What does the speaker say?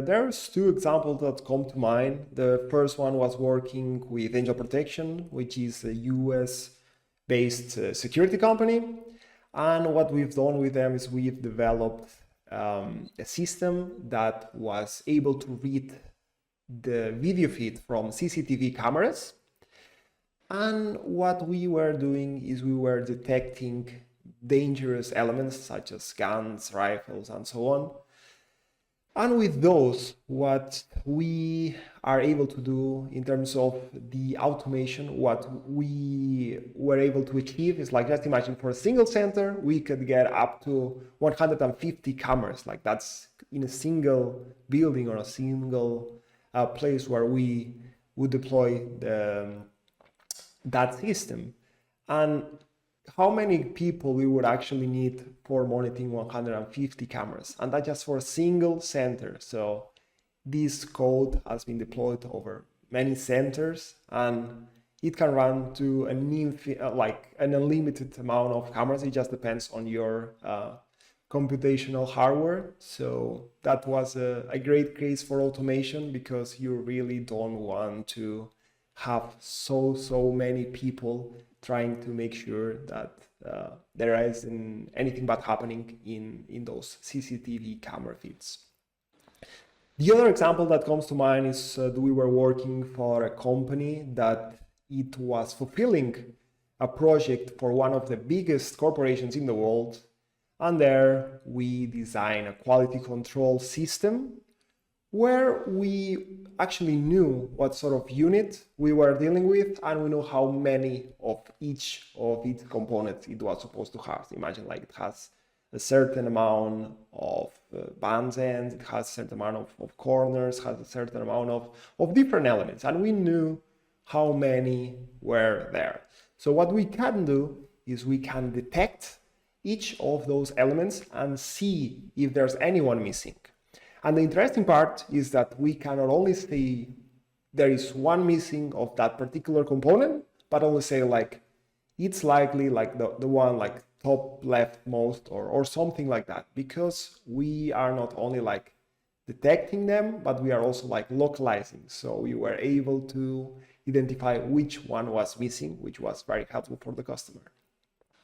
there's two examples that come to mind. The first one was working with Angel Protection, which is a US-based security company. And what we've done with them is we've developed a system that was able to read the video feed from CCTV cameras. And what we were doing is we were detecting dangerous elements such as guns, rifles, and so on. And with those, what we are able to do in terms of the automation, what we were able to achieve is, like, just imagine for a single center, we could get up to 150 cameras. Like, that's in a single building or a single place where we would deploy that system. And how many people we would actually need for monitoring 150 cameras, and that just for a single center. So this code has been deployed over many centers, and it can run to an unlimited amount of cameras. It just depends on your computational hardware. So that was a great case for automation, because you really don't want to have so many people trying to make sure that there isn't anything bad happening in those CCTV camera feeds. The other example that comes to mind is we were working for a company that it was fulfilling a project for one of the biggest corporations in the world. And there we designed a quality control system where we actually knew what sort of unit we were dealing with, and we know how many of each of its components it was supposed to have. So imagine, like, it has a certain amount of band ends, it has a certain amount of corners, has a certain amount of different elements, and we knew how many were there. So what we can do is we can detect each of those elements and see if there's anyone missing. And the interesting part is that we can not only say there is one missing of that particular component, but also say, like, it's likely like the one like top leftmost or something like that, because we are not only like detecting them, but we are also like localizing. So we were able to identify which one was missing, which was very helpful for the customer.